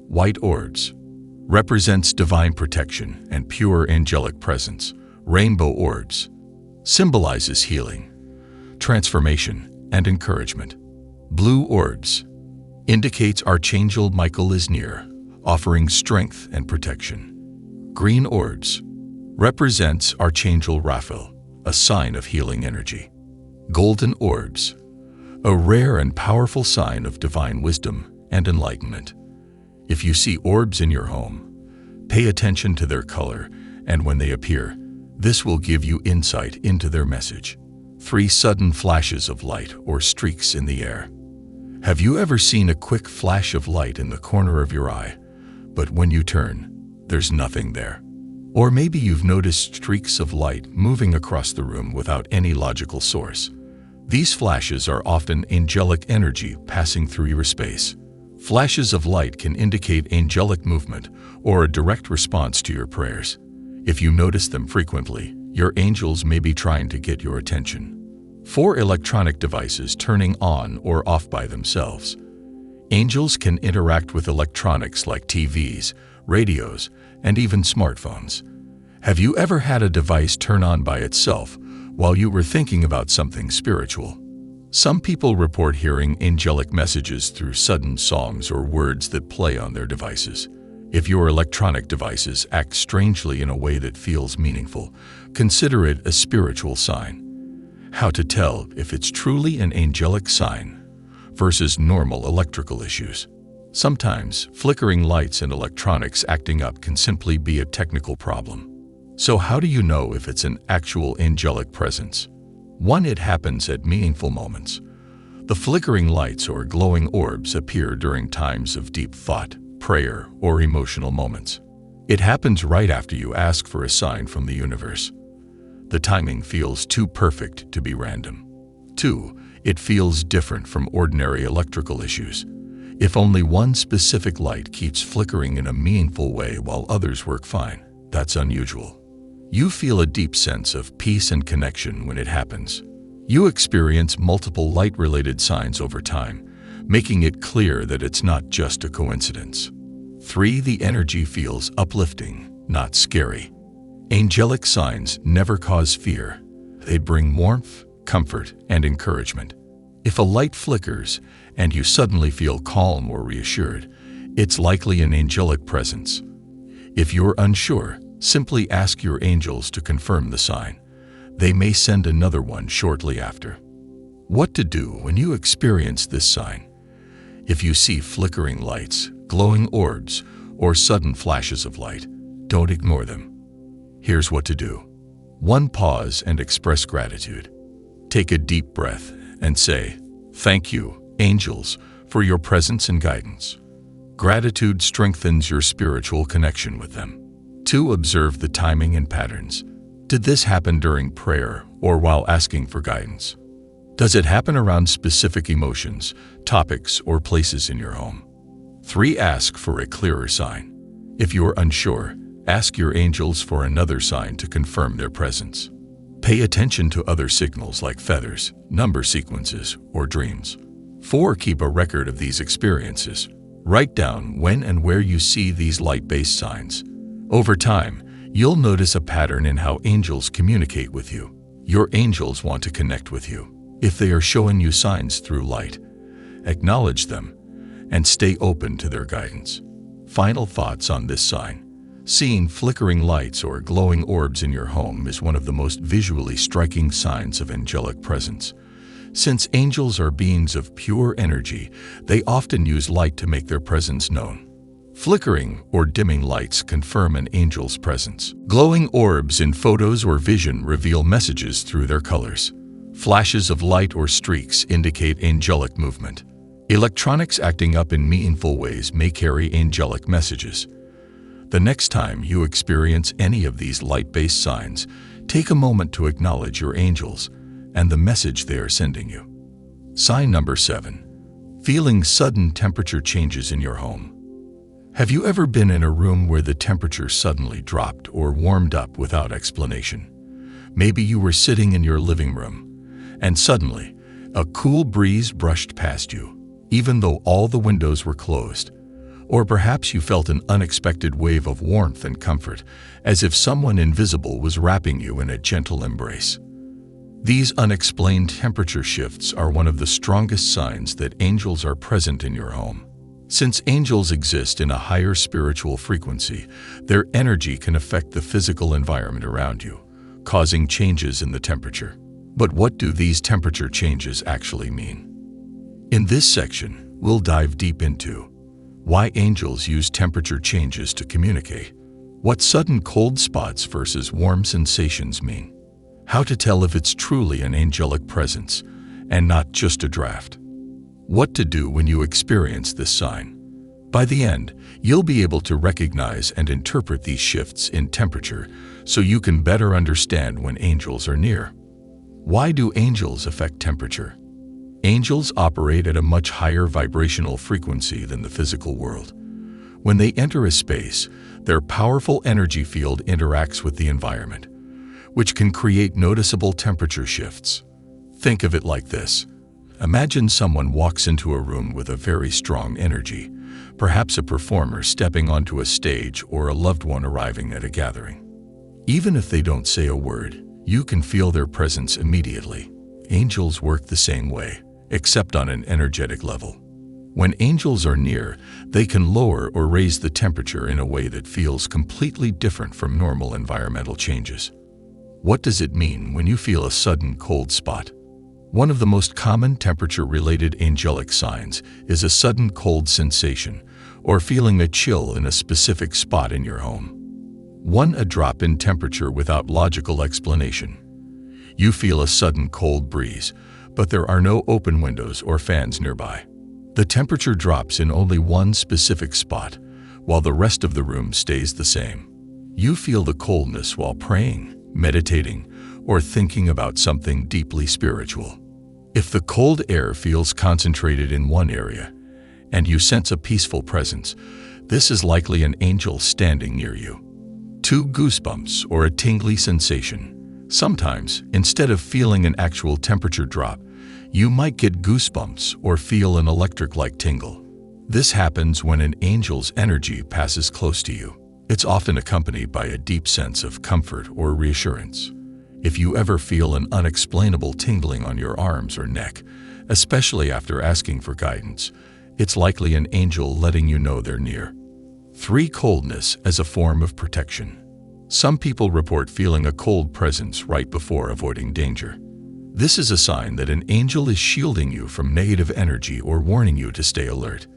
White orbs represents divine protection and pure angelic presence. Rainbow orbs symbolizes healing, transformation, and encouragement. Blue orbs indicates Archangel Michael is near, offering strength and protection. Green orbs represents Archangel Raphael, a sign of healing energy. Golden orbs, a rare and powerful sign of divine wisdom and enlightenment. If you see orbs in your home, pay attention to their color, and when they appear, this will give you insight into their message. 3. Sudden flashes of light or streaks in the air. Have you ever seen a quick flash of light in the corner of your eye, but when you turn, there's nothing there? Or maybe you've noticed streaks of light moving across the room without any logical source. These flashes are often angelic energy passing through your space. Flashes of light can indicate angelic movement or a direct response to your prayers. If you notice them frequently, your angels may be trying to get your attention. 4. Electronic devices turning on or off by themselves. Angels can interact with electronics like TVs, radios, and even smartphones. Have you ever had a device turn on by itself while you were thinking about something spiritual? Some people report hearing angelic messages through sudden songs or words that play on their devices. If your electronic devices act strangely in a way that feels meaningful, consider it a spiritual sign. How to tell if it's truly an angelic sign versus normal electrical issues. Sometimes, flickering lights and electronics acting up can simply be a technical problem. So how do you know if it's an actual angelic presence? 1. It happens at meaningful moments. The flickering lights or glowing orbs appear during times of deep thought, prayer, or emotional moments. It happens right after you ask for a sign from the universe. The timing feels too perfect to be random. 2. It feels different from ordinary electrical issues. If only one specific light keeps flickering in a meaningful way while others work fine, that's unusual. You feel a deep sense of peace and connection when it happens. You experience multiple light-related signs over time, making it clear that it's not just a coincidence. 3. The energy feels uplifting, not scary. Angelic signs never cause fear. They bring warmth, comfort, and encouragement. If a light flickers and you suddenly feel calm or reassured, it's likely an angelic presence. If you're unsure, simply ask your angels to confirm the sign. they may send another one shortly after. What to do when you experience this sign? If you see flickering lights, glowing orbs, or sudden flashes of light, don't ignore them. Here's what to do. 1. Pause and express gratitude. Take a deep breath and say, "Thank you, angels, for your presence and guidance." Gratitude strengthens your spiritual connection with them. 2. Observe the timing and patterns. Did this happen during prayer or while asking for guidance? Does it happen around specific emotions, topics, or places in your home? 3. Ask for a clearer sign. If you are unsure, ask your angels for another sign to confirm their presence. Pay attention to other signals like feathers, number sequences, or dreams. 4. Keep a record of these experiences. Write down when and where you see these light-based signs. Over time, you'll notice a pattern in how angels communicate with you. Your angels want to connect with you. If they are showing you signs through light, acknowledge them and stay open to their guidance. Final thoughts on this sign. Seeing flickering lights or glowing orbs in your home is one of the most visually striking signs of angelic presence. Since angels are beings of pure energy, they often use light to make their presence known. Flickering or dimming lights confirm an angel's presence. Glowing orbs in photos or vision reveal messages through their colors. Flashes of light or streaks indicate angelic movement. Electronics acting up in meaningful ways may carry angelic messages. The next time you experience any of these light-based signs, take a moment to acknowledge your angels and the message they are sending you. Sign number 7. Feeling sudden temperature changes in your home. Have you ever been in a room where the temperature suddenly dropped or warmed up without explanation? Maybe you were sitting in your living room, and suddenly, a cool breeze brushed past you, even though all the windows were closed. Or perhaps you felt an unexpected wave of warmth and comfort, as if someone invisible was wrapping you in a gentle embrace. These unexplained temperature shifts are one of the strongest signs that angels are present in your home. Since angels exist in a higher spiritual frequency, their energy can affect the physical environment around you, causing changes in the temperature. But what do these temperature changes actually mean? In this section, we'll dive deep into why angels use temperature changes to communicate, what sudden cold spots versus warm sensations mean, how to tell if it's truly an angelic presence and not just a draft, what to do when you experience this sign. By the end, you'll be able to recognize and interpret these shifts in temperature so you can better understand when angels are near. Why do angels affect temperature? Angels operate at a much higher vibrational frequency than the physical world. When they enter a space, their powerful energy field interacts with the environment, which can create noticeable temperature shifts. Think of it like this. Imagine someone walks into a room with a very strong energy, perhaps a performer stepping onto a stage or a loved one arriving at a gathering. Even if they don't say a word, you can feel their presence immediately. Angels work the same way, except on an energetic level. When angels are near, they can lower or raise the temperature in a way that feels completely different from normal environmental changes. What does it mean when you feel a sudden cold spot? One of the most common temperature-related angelic signs is a sudden cold sensation or feeling a chill in a specific spot in your home. 1. A drop in temperature without logical explanation. You feel a sudden cold breeze, but there are no open windows or fans nearby. The temperature drops in only one specific spot, while the rest of the room stays the same. You feel the coldness while praying, meditating, or thinking about something deeply spiritual. If the cold air feels concentrated in one area, and you sense a peaceful presence, this is likely an angel standing near you. 2. Goosebumps or a tingly sensation. Sometimes, instead of feeling an actual temperature drop, you might get goosebumps or feel an electric-like tingle. This happens when an angel's energy passes close to you. It's often accompanied by a deep sense of comfort or reassurance. If you ever feel an unexplainable tingling on your arms or neck, especially after asking for guidance, it's likely an angel letting you know they're near. 3. Coldness as a form of protection. Some people report feeling a cold presence right before avoiding danger. This is a sign that an angel is shielding you from negative energy or warning you to stay alert.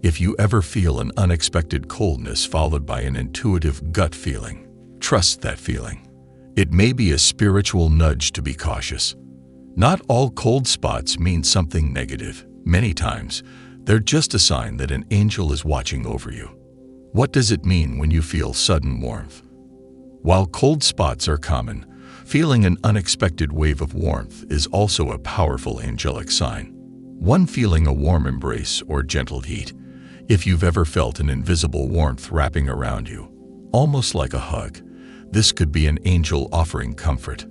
If you ever feel an unexpected coldness followed by an intuitive gut feeling, trust that feeling. It may be a spiritual nudge to be cautious. Not all cold spots mean something negative. Many times, they're just a sign that an angel is watching over you. What does it mean when you feel sudden warmth? While cold spots are common, feeling an unexpected wave of warmth is also a powerful angelic sign. One feeling a warm embrace or gentle heat. If you've ever felt an invisible warmth wrapping around you, almost like a hug, this could be an angel offering comfort.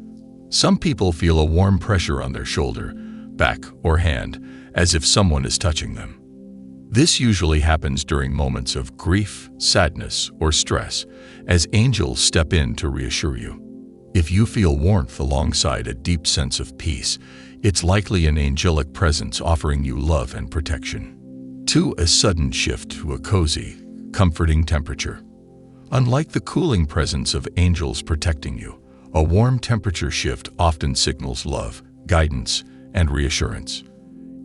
Some people feel a warm pressure on their shoulder, back, or hand, as if someone is touching them. This usually happens during moments of grief, sadness, or stress, as angels step in to reassure you. If you feel warmth alongside a deep sense of peace, it's likely an angelic presence offering you love and protection. 2. A sudden shift to a cozy, comforting temperature. Unlike the cooling presence of angels protecting you, a warm temperature shift often signals love, guidance, and reassurance.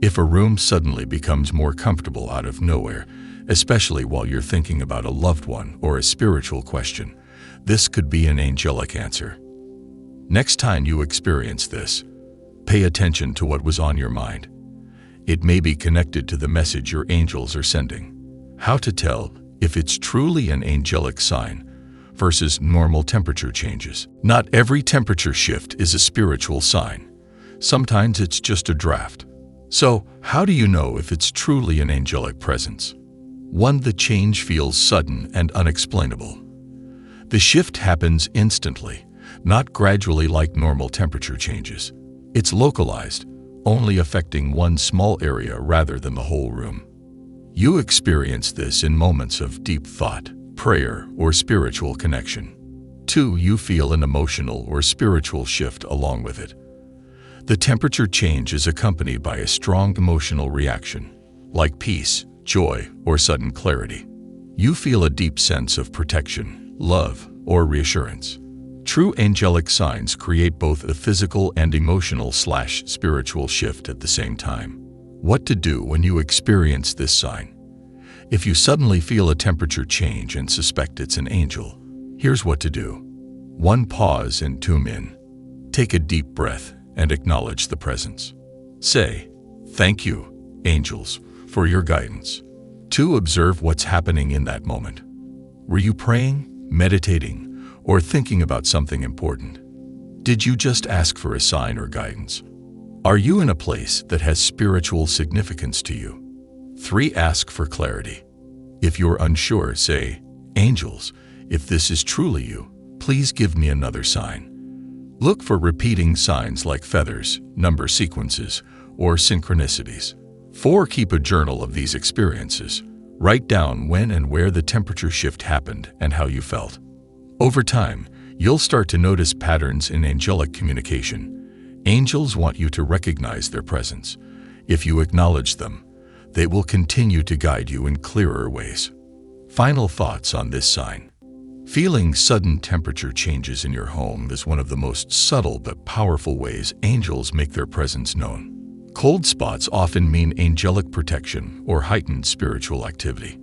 If a room suddenly becomes more comfortable out of nowhere, especially while you're thinking about a loved one or a spiritual question, this could be an angelic answer. Next time you experience this, pay attention to what was on your mind. It may be connected to the message your angels are sending. How to tell if it's truly an angelic sign versus normal temperature changes. Not every temperature shift is a spiritual sign. Sometimes it's just a draft. So, how do you know if it's truly an angelic presence? 1. The change feels sudden and unexplainable. The shift happens instantly, not gradually like normal temperature changes. It's localized, only affecting one small area rather than the whole room. You experience this in moments of deep thought, prayer, or spiritual connection. 2. You feel an emotional or spiritual shift along with it. The temperature change is accompanied by a strong emotional reaction, like peace, joy, or sudden clarity. You feel a deep sense of protection, love, or reassurance. True angelic signs create both a physical and emotional/spiritual shift at the same time. What to do when you experience this sign? If you suddenly feel a temperature change and suspect it's an angel, here's what to do. 1. Pause and tune in. Take a deep breath and acknowledge the presence. Say, "Thank you, angels, for your guidance." 2. Observe what's happening in that moment. Were you praying, meditating, or thinking about something important? Did you just ask for a sign or guidance? Are you in a place that has spiritual significance to you? 3. Ask for clarity. If you're unsure, say, "Angels, if this is truly you, please give me another sign." Look for repeating signs like feathers, number sequences, or synchronicities. 4. Keep a journal of these experiences. Write down when and where the temperature shift happened and how you felt. Over time, you'll start to notice patterns in angelic communication. Angels want you to recognize their presence. If you acknowledge them, they will continue to guide you in clearer ways. Final thoughts on this sign. Feeling sudden temperature changes in your home is one of the most subtle but powerful ways angels make their presence known. Cold spots often mean angelic protection or heightened spiritual activity.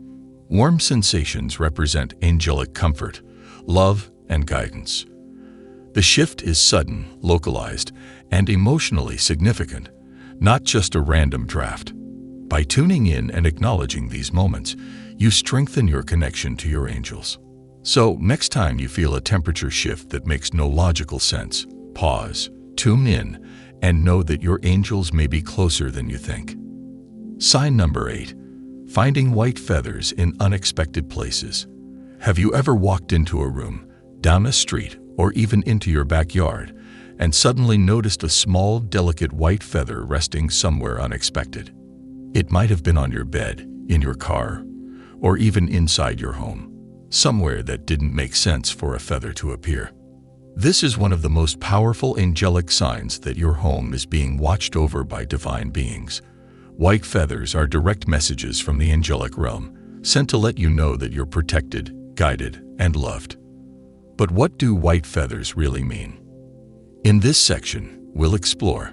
Warm sensations represent angelic comfort, love, and guidance. The shift is sudden, localized, and emotionally significant, not just a random draft. By tuning in and acknowledging these moments, you strengthen your connection to your angels. So, next time you feel a temperature shift that makes no logical sense, pause, tune in, and know that your angels may be closer than you think. Sign number 8. Finding white feathers in unexpected places. Have you ever walked into a room, down a street, or even into your backyard, and suddenly noticed a small, delicate white feather resting somewhere unexpected? It might have been on your bed, in your car, or even inside your home, somewhere that didn't make sense for a feather to appear. This is one of the most powerful angelic signs that your home is being watched over by divine beings. White feathers are direct messages from the angelic realm, sent to let you know that you're protected, guided, and loved. But what do white feathers really mean? In this section, we'll explore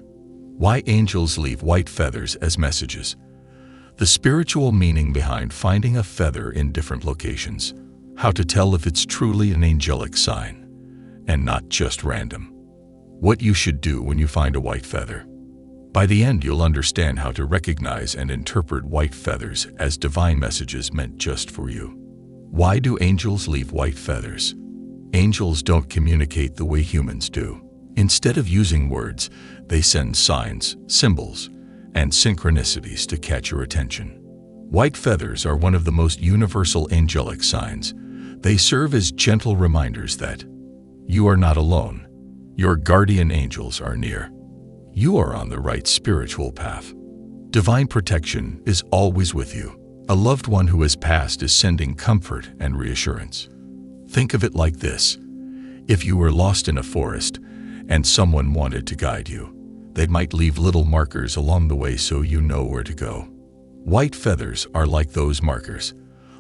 why angels leave white feathers as messages, the spiritual meaning behind finding a feather in different locations, how to tell if it's truly an angelic sign and not just random, what you should do when you find a white feather. By the end, you'll understand how to recognize and interpret white feathers as divine messages meant just for you. Why do angels leave white feathers? Angels don't communicate the way humans do. Instead of using words, they send signs, symbols, and synchronicities to catch your attention. White feathers are one of the most universal angelic signs. They serve as gentle reminders that you are not alone. Your guardian angels are near. You are on the right spiritual path. Divine protection is always with you. A loved one who has passed is sending comfort and reassurance. Think of it like this. If you were lost in a forest and someone wanted to guide you, they might leave little markers along the way so you know where to go. White feathers are like those markers,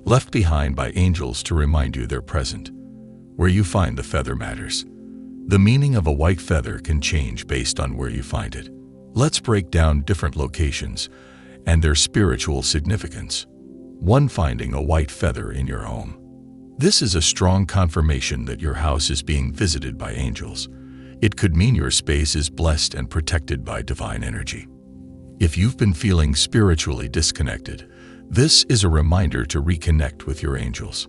left behind by angels to remind you they're present. Where you find the feather matters. The meaning of a white feather can change based on where you find it. Let's break down different locations and their spiritual significance. 1. Finding a white feather in your home. This is a strong confirmation that your house is being visited by angels. It could mean your space is blessed and protected by divine energy. If you've been feeling spiritually disconnected, this is a reminder to reconnect with your angels.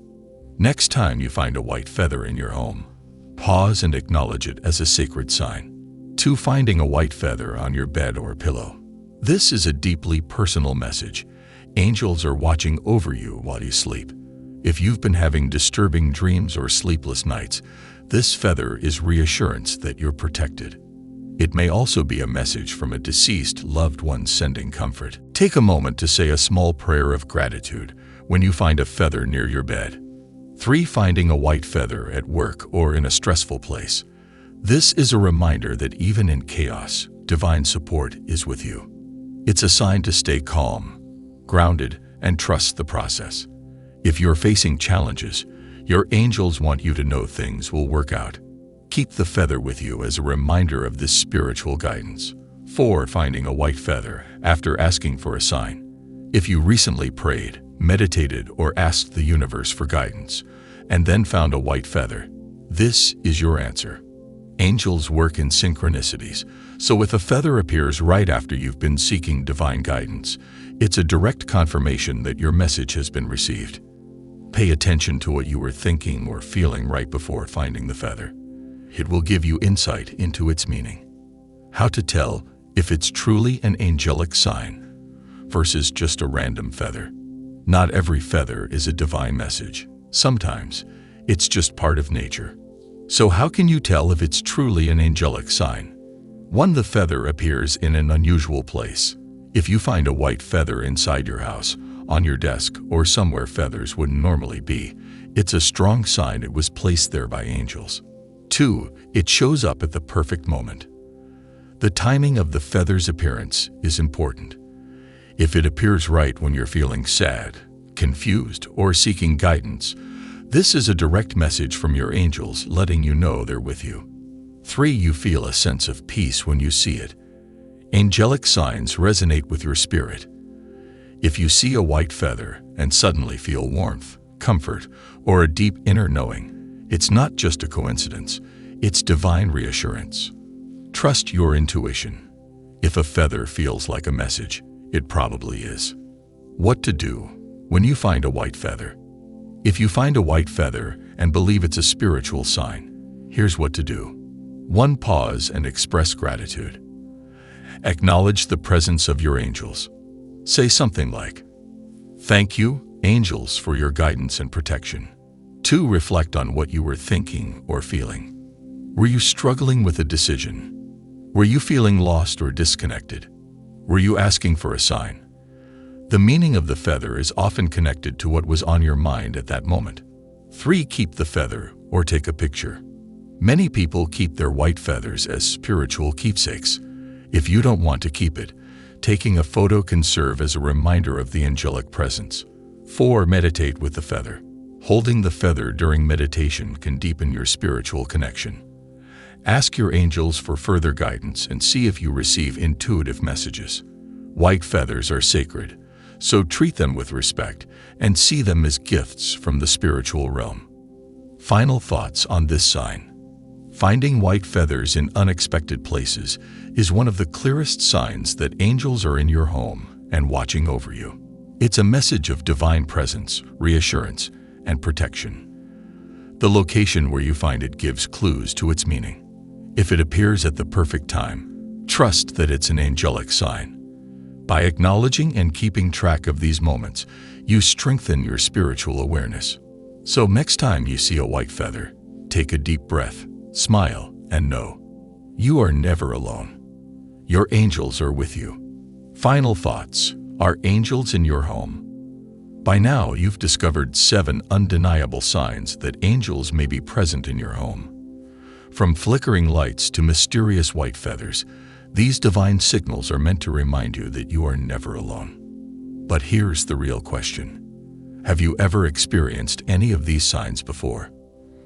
Next time you find a white feather in your home, pause and acknowledge it as a sacred sign. 2. Finding a white feather on your bed or pillow. This is a deeply personal message. Angels are watching over you while you sleep. If you've been having disturbing dreams or sleepless nights, this feather is reassurance that you're protected. It may also be a message from a deceased loved one sending comfort. Take a moment to say a small prayer of gratitude when you find a feather near your bed. 3. Finding a white feather at work or in a stressful place. This is a reminder that even in chaos, divine support is with you. It's a sign to stay calm, grounded, and trust the process. If you're facing challenges, your angels want you to know things will work out. Keep the feather with you as a reminder of this spiritual guidance. 4. Finding a white feather after asking for a sign. If you recently prayed, meditated, or asked the universe for guidance, and then found a white feather, this is your answer. Angels work in synchronicities, so if a feather appears right after you've been seeking divine guidance, it's a direct confirmation that your message has been received. Pay attention to what you were thinking or feeling right before finding the feather. It will give you insight into its meaning. How to tell if it's truly an angelic sign versus just a random feather. Not every feather is a divine message. Sometimes it's just part of nature. So how can you tell if it's truly an angelic sign? 1. The feather appears in an unusual place. If you find a white feather inside your house, on your desk, or somewhere feathers wouldn't normally be, it's a strong sign it was placed there by angels. 2. It shows up at the perfect moment. The timing of the feather's appearance is important. If it appears right when you're feeling sad, confused, or seeking guidance, this is a direct message from your angels letting you know they're with you. 3. You feel a sense of peace when you see it. Angelic signs resonate with your spirit. If you see a white feather and suddenly feel warmth, comfort, or a deep inner knowing, it's not just a coincidence, it's divine reassurance. Trust your intuition. If a feather feels like a message, it probably is. What to do when you find a white feather? If you find a white feather and believe it's a spiritual sign, here's what to do. 1. Pause and express gratitude. Acknowledge the presence of your angels. Say something like, "Thank you, angels, for your guidance and protection." 2. Reflect on what you were thinking or feeling. Were you struggling with a decision? Were you feeling lost or disconnected? Were you asking for a sign? The meaning of the feather is often connected to what was on your mind at that moment. 3. Keep the feather or take a picture. Many people keep their white feathers as spiritual keepsakes. If you don't want to keep it, taking a photo can serve as a reminder of the angelic presence. 4. Meditate with the feather. Holding the feather during meditation can deepen your spiritual connection. Ask your angels for further guidance and see if you receive intuitive messages. White feathers are sacred, so treat them with respect and see them as gifts from the spiritual realm. Final thoughts on this sign. Finding white feathers in unexpected places is one of the clearest signs that angels are in your home and watching over you. It's a message of divine presence, reassurance, and protection. The location where you find it gives clues to its meaning. If it appears at the perfect time, trust that it's an angelic sign. By acknowledging and keeping track of these moments, you strengthen your spiritual awareness. So next time you see a white feather, take a deep breath, smile, and know you are never alone. Your angels are with you. Final thoughts. Are angels in your home? By now, you've discovered 7 undeniable signs that angels may be present in your home. From flickering lights to mysterious white feathers, these divine signals are meant to remind you that you are never alone. But here's the real question. Have you ever experienced any of these signs before?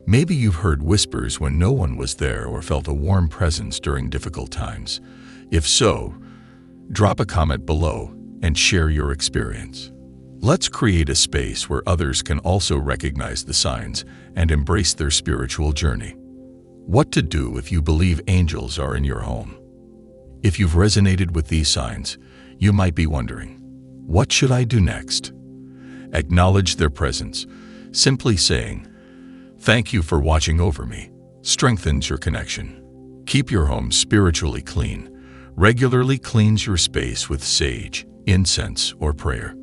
Maybe you've heard whispers when no one was there or felt a warm presence during difficult times. If so, drop a comment below and share your experience. Let's create a space where others can also recognize the signs and embrace their spiritual journey. What to do if you believe angels are in your home? If you've resonated with these signs, you might be wondering, what should I do next? Acknowledge their presence. Simply saying, "Thank you for watching over me," strengthens your connection. Keep your home spiritually clean. Regularly cleanse your space with sage, incense, or prayer.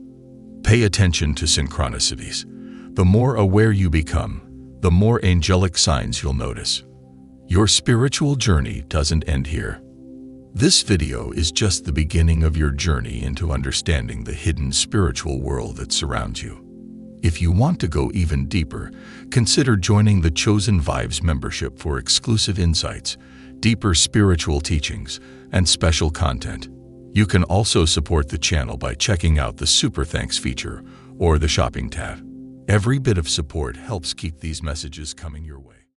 Pay attention to synchronicities. The more aware you become, the more angelic signs you'll notice. Your spiritual journey doesn't end here. This video is just the beginning of your journey into understanding the hidden spiritual world that surrounds you. If you want to go even deeper, consider joining the Chosen Vibes membership for exclusive insights, deeper spiritual teachings, and special content. You can also support the channel by checking out the Super Thanks feature or the shopping tab. Every bit of support helps keep these messages coming your way.